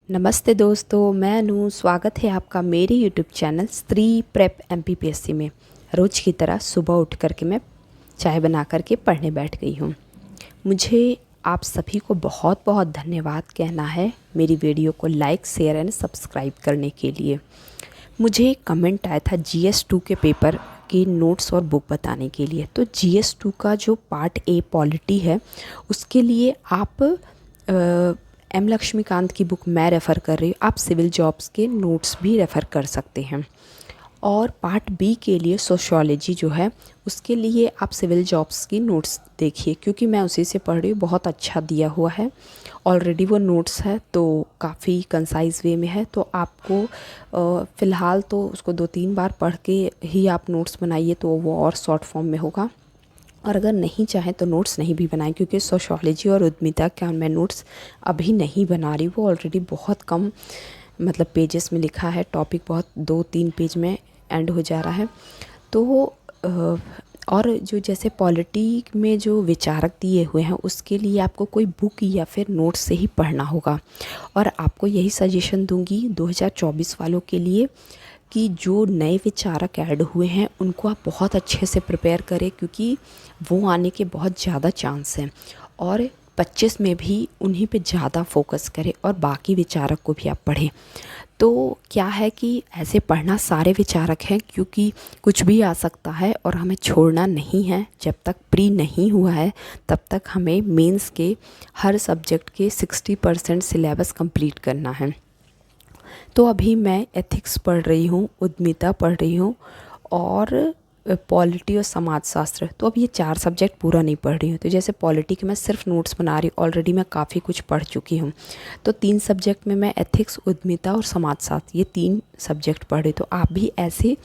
नमस्ते दोस्तों, मैं अनु। स्वागत है आपका मेरे यूट्यूब चैनल स्त्री प्रेप MPPSC में। रोज़ की तरह सुबह उठ करके मैं चाय बना करके पढ़ने बैठ गई हूँ। मुझे आप सभी को बहुत बहुत धन्यवाद कहना है मेरी वीडियो को लाइक, शेयर एंड सब्सक्राइब करने के लिए। मुझे एक कमेंट आया था GS2 के पेपर के नोट्स और बुक बताने के लिए। तो GS2 का जो पार्ट ए पॉलिटी है उसके लिए आप M लक्ष्मीकांत की बुक मैं रेफ़र कर रही हूँ। आप सिविल जॉब्स के नोट्स भी रेफ़र कर सकते हैं। और पार्ट बी के लिए सोशियोलॉजी जो है उसके लिए आप सिविल जॉब्स की नोट्स देखिए, क्योंकि मैं उसी से पढ़ रही हूँ। बहुत अच्छा दिया हुआ है, ऑलरेडी वो नोट्स है तो काफ़ी कंसाइज वे में है। तो आपको फ़िलहाल तो उसको 2-3 बार पढ़ के ही आप नोट्स बनाइए तो वो और शॉर्ट फॉर्म में होगा। और अगर नहीं चाहें तो नोट्स नहीं भी बनाएं, क्योंकि सोशियोलॉजी और उद्यमिता का मैं नोट्स अभी नहीं बना रही। वो ऑलरेडी बहुत कम पेजेस में लिखा है। टॉपिक बहुत 2-3 पेज में एंड हो जा रहा है। तो और जो जैसे पॉलिटी में जो विचारक दिए हुए हैं उसके लिए आपको कोई बुक या फिर नोट्स से ही पढ़ना होगा। और आपको यही सजेशन दूंगी 2024 वालों के लिए कि जो नए विचारक ऐड हुए हैं उनको आप बहुत अच्छे से प्रिपेयर करें, क्योंकि वो आने के बहुत ज़्यादा चांस हैं। और 25 में भी उन्हीं पे ज़्यादा फोकस करें और बाकी विचारक को भी आप पढ़ें। तो क्या है कि ऐसे पढ़ना सारे विचारक हैं, क्योंकि कुछ भी आ सकता है और हमें छोड़ना नहीं है। जब तक प्री नहीं हुआ है तब तक हमें मेंस के हर सब्जेक्ट के 60% सिलेबस कंप्लीट करना है। तो अभी मैं एथिक्स पढ़ रही हूँ, उद्यमिता पढ़ रही हूँ और पॉलिटी और समाजशास्त्र। तो अब ये 4 सब्जेक्ट पूरा नहीं पढ़ रही हूँ। तो जैसे पॉलिटी के मैं सिर्फ नोट्स बना रही हूँ, ऑलरेडी मैं काफ़ी कुछ पढ़ चुकी हूँ। तो 3 सब्जेक्ट में मैं एथिक्स, उद्यमिता और समाजशास्त्र, ये 3 सब्जेक्ट पढ़े। तो आप भी ऐसे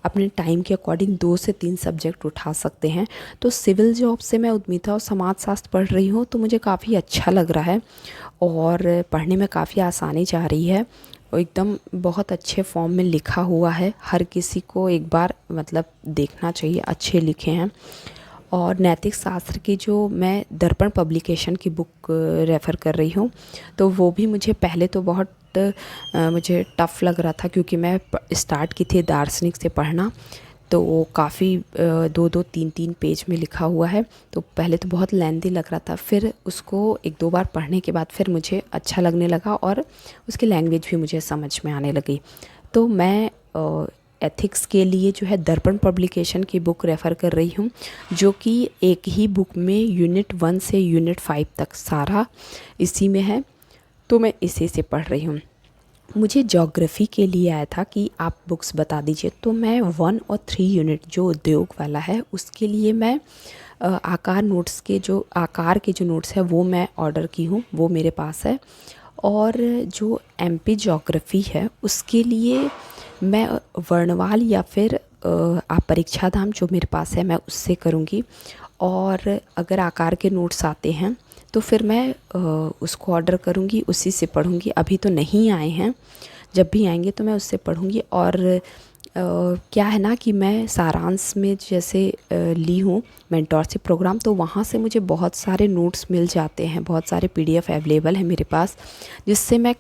अपने टाइम के अकॉर्डिंग 2 से 3 सब्जेक्ट उठा सकते हैं। तो सिविल जॉब से मैं उद्यमिता और समाजशास्त्र पढ़ रही हूँ, तो मुझे काफ़ी अच्छा लग रहा है और पढ़ने में काफ़ी आसानी जा रही है। एकदम बहुत अच्छे फॉर्म में लिखा हुआ है। हर किसी को एक बार देखना चाहिए, अच्छे लिखे हैं। और नैतिक शास्त्र की जो मैं दर्पण पब्लिकेशन की बुक रेफ़र कर रही हूँ, तो वो भी मुझे पहले तो बहुत मुझे टफ़ लग रहा था, क्योंकि मैं स्टार्ट की थी दार्शनिक से पढ़ना। तो वो काफ़ी 2-2, 3-3 पेज में लिखा हुआ है। तो पहले तो बहुत लेंथी लग रहा था, फिर उसको 1-2 बार पढ़ने के बाद फिर मुझे अच्छा लगने लगा और उसकी लैंग्वेज भी मुझे समझ में आने लगी। तो मैं एथिक्स के लिए जो है दर्पण पब्लिकेशन की बुक रेफ़र कर रही हूँ, जो कि एक ही बुक में यूनिट 1 से यूनिट 5 तक सारा इसी में है। तो मैं इसी से पढ़ रही हूँ। मुझे ज्योग्राफी के लिए आया था कि आप बुक्स बता दीजिए, तो मैं 1 और 3 यूनिट जो उद्योग वाला है उसके लिए मैं आकार के जो नोट्स है वो मैं ऑर्डर की हूँ, वो मेरे पास है। और जो MP ज्योग्राफी है उसके लिए मैं वर्णवाल या फिर आप परीक्षा धाम जो मेरे पास है मैं उससे करूँगी। और अगर आकार के नोट्स आते हैं तो फिर मैं उसको ऑर्डर करूँगी, उसी से पढ़ूँगी। अभी तो नहीं आए हैं, जब भी आएंगे तो मैं उससे पढ़ूँगी। और क्या है ना कि मैं सारांश में जैसे ली हूँ मेंटोरशिप प्रोग्राम, तो वहाँ से मुझे बहुत सारे नोट्स मिल जाते हैं, बहुत सारे PDF अवेलेबल है मेरे पास, जिससे मैं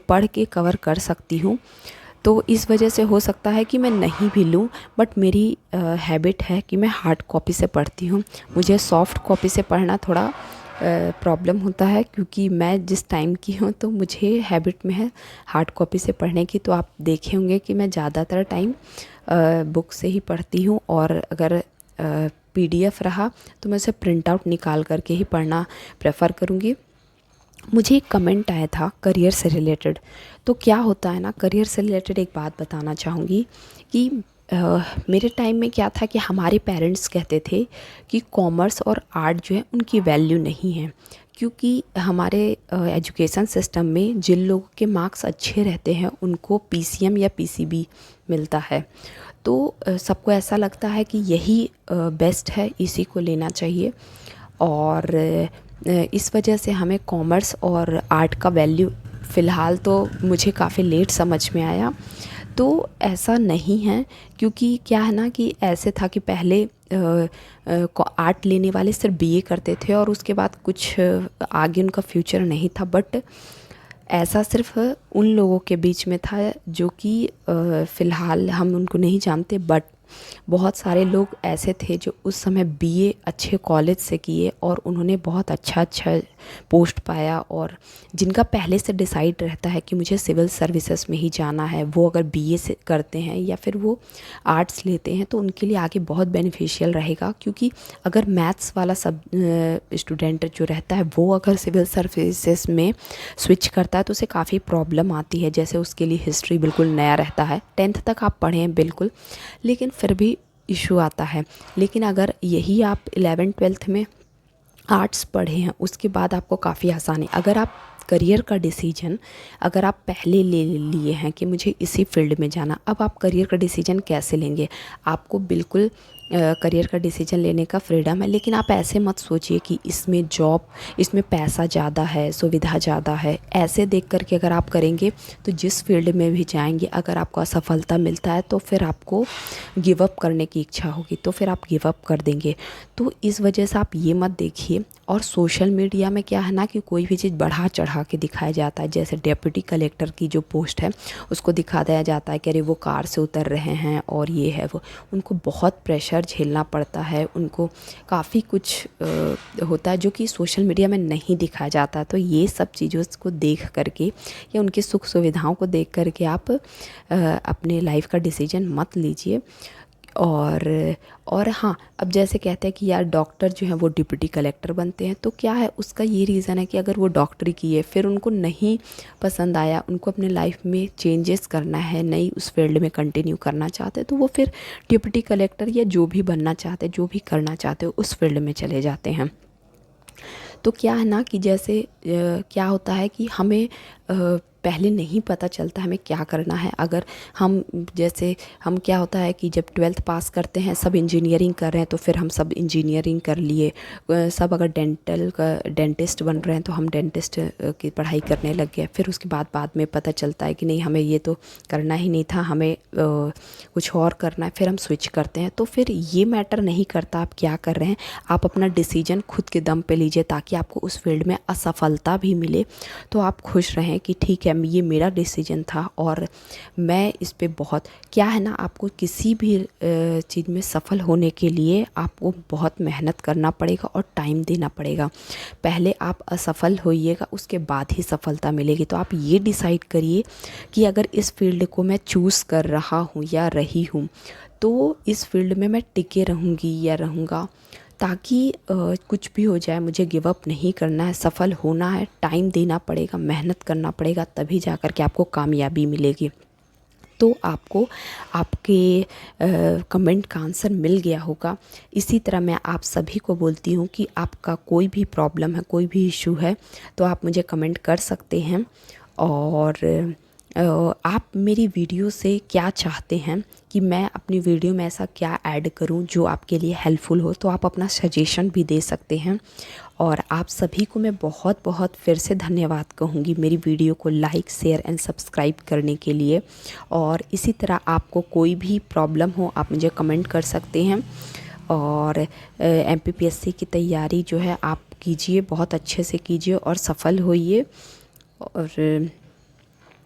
पढ़ के कवर कर सकती हूँ। तो इस वजह से हो सकता है कि मैं नहीं भी लूँ, बट मेरी हैबिट है कि मैं हार्ड कॉपी से पढ़ती हूँ। मुझे सॉफ्ट कॉपी से पढ़ना थोड़ा प्रॉब्लम होता है, क्योंकि मैं जिस टाइम की हूँ तो मुझे हैबिट में है हार्ड कॉपी से पढ़ने की। तो आप देखे होंगे कि मैं ज़्यादातर टाइम बुक से ही पढ़ती हूँ, और अगर PDF रहा तो मैं उसे प्रिंट आउट निकाल करके ही पढ़ना प्रेफर करूँगी। मुझे एक कमेंट आया था करियर से रिलेटेड। तो क्या होता है ना, करियर से रिलेटेड एक बात बताना चाहूँगी कि मेरे टाइम में क्या था कि हमारे पेरेंट्स कहते थे कि कॉमर्स और आर्ट जो है उनकी वैल्यू नहीं है, क्योंकि हमारे एजुकेशन सिस्टम में जिन लोगों के मार्क्स अच्छे रहते हैं उनको PCM या PCB मिलता है। तो सबको ऐसा लगता है कि यही बेस्ट है, इसी को लेना चाहिए। और इस वजह से हमें कॉमर्स और आर्ट का वैल्यू फ़िलहाल तो मुझे काफ़ी लेट समझ में आया। तो ऐसा नहीं है, क्योंकि क्या है ना कि ऐसे था कि पहले आर्ट लेने वाले सिर्फ BA करते थे और उसके बाद कुछ आगे उनका फ्यूचर नहीं था। बट ऐसा सिर्फ उन लोगों के बीच में था जो कि फ़िलहाल हम उनको नहीं जानते, बट बहुत सारे लोग ऐसे थे जो उस समय बीए अच्छे कॉलेज से किए और उन्होंने बहुत अच्छा पोस्ट पाया, और जिनका पहले से डिसाइड रहता है कि मुझे सिविल सर्विसेज में ही जाना है, वो अगर बीए से करते हैं या फिर वो आर्ट्स लेते हैं तो उनके लिए आगे बहुत बेनिफिशियल रहेगा। क्योंकि अगर मैथ्स वाला सब स्टूडेंट जो रहता है वो अगर सिविल सर्विसेज में स्विच करता है तो उसे काफ़ी प्रॉब्लम आती है। जैसे उसके लिए हिस्ट्री बिल्कुल नया रहता है, 10th तक आप पढ़े हैं बिल्कुल, लेकिन फिर भी इशू आता है। लेकिन अगर यही आप 11th-12th में आर्ट्स पढ़े हैं उसके बाद आपको काफ़ी आसानी, अगर आप करियर का डिसीजन अगर आप पहले ले लिए हैं कि मुझे इसी फील्ड में जाना, अब आप करियर का डिसीजन कैसे लेंगे? आपको बिल्कुल करियर का डिसीजन लेने का फ्रीडम है, लेकिन आप ऐसे मत सोचिए कि इसमें जॉब, इसमें पैसा ज़्यादा है, सुविधा ज़्यादा है। ऐसे देख कर के अगर आप करेंगे तो जिस फील्ड में भी जाएंगे अगर आपको असफलता मिलता है तो फिर आपको गिव अप करने की इच्छा होगी, तो फिर आप गिव अप कर देंगे। तो इस वजह से आप ये मत देखिए। और सोशल मीडिया में क्या है ना कि कोई भी चीज़ बढ़ा चढ़ा के दिखाया जाता है। जैसे डिप्टी कलेक्टर की जो पोस्ट है उसको दिखा दिया जाता है कि अरे वो कार से उतर रहे हैं और ये है वो, उनको बहुत प्रेशर झेलना पड़ता है, उनको काफ़ी कुछ होता है जो कि सोशल मीडिया में नहीं दिखाया जाता। तो ये सब चीज़ों को देख करके या उनकी सुख सुविधाओं को देख करके आप अपने लाइफ का डिसीजन मत लीजिए। और हाँ, अब जैसे कहते हैं कि यार डॉक्टर जो हैं वो डिप्टी कलेक्टर बनते हैं, तो क्या है उसका ये रीज़न है कि अगर वो डॉक्टरी की है फिर उनको नहीं पसंद आया, उनको अपने लाइफ में चेंजेस करना है, नई उस फील्ड में कंटिन्यू करना चाहते हैं, तो वो फिर डिप्टी कलेक्टर या जो भी बनना चाहते हैं, जो भी करना चाहते हो उस फील्ड में चले जाते हैं। तो क्या है ना कि जैसे क्या होता है कि हमें पहले नहीं पता चलता हमें क्या करना है। अगर हम जैसे हम क्या होता है कि जब 12th पास करते हैं, सब इंजीनियरिंग कर रहे हैं तो फिर हम सब इंजीनियरिंग कर लिए, सब अगर डेंटल का डेंटिस्ट बन रहे हैं तो हम डेंटिस्ट की पढ़ाई करने लग गए। फिर उसके बाद में पता चलता है कि नहीं हमें ये तो करना ही नहीं था, हमें कुछ और करना है, फिर हम स्विच करते हैं। तो फिर ये मैटर नहीं करता आप क्या कर रहे हैं, आप अपना डिसीजन खुद के दम पे लीजिए ताकि आपको उस फील्ड में असफलता भी मिले तो आप खुश रहें कि ठीक है ये मेरा डिसीजन था और मैं इस पे बहुत, क्या है ना आपको किसी भी चीज़ में सफल होने के लिए आपको बहुत मेहनत करना पड़ेगा और टाइम देना पड़ेगा। पहले आप असफल होइएगा उसके बाद ही सफलता मिलेगी। तो आप ये डिसाइड करिए कि अगर इस फील्ड को मैं चूज़ कर रहा हूँ या रही हूँ तो इस फील्ड में मैं टिके रहूँगी या रहूँगा, ताकि कुछ भी हो जाए मुझे गिव अप नहीं करना है, सफल होना है, टाइम देना पड़ेगा, मेहनत करना पड़ेगा, तभी जाकर के आपको कामयाबी मिलेगी। तो आपको आपके कमेंट का आंसर मिल गया होगा। इसी तरह मैं आप सभी को बोलती हूँ कि आपका कोई भी प्रॉब्लम है, कोई भी इशू है तो आप मुझे कमेंट कर सकते हैं। और आप मेरी वीडियो से क्या चाहते हैं कि मैं अपनी वीडियो में ऐसा क्या ऐड करूं जो आपके लिए हेल्पफुल हो, तो आप अपना सजेशन भी दे सकते हैं। और आप सभी को मैं बहुत बहुत फिर से धन्यवाद कहूँगी मेरी वीडियो को लाइक शेयर एंड सब्सक्राइब करने के लिए। और इसी तरह आपको कोई भी प्रॉब्लम हो आप मुझे कमेंट कर सकते हैं। और MPPSC की तैयारी जो है आप कीजिए, बहुत अच्छे से कीजिए और सफल होइए। और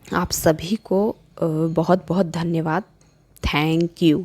आप सभी को बहुत बहुत धन्यवाद। Thank you.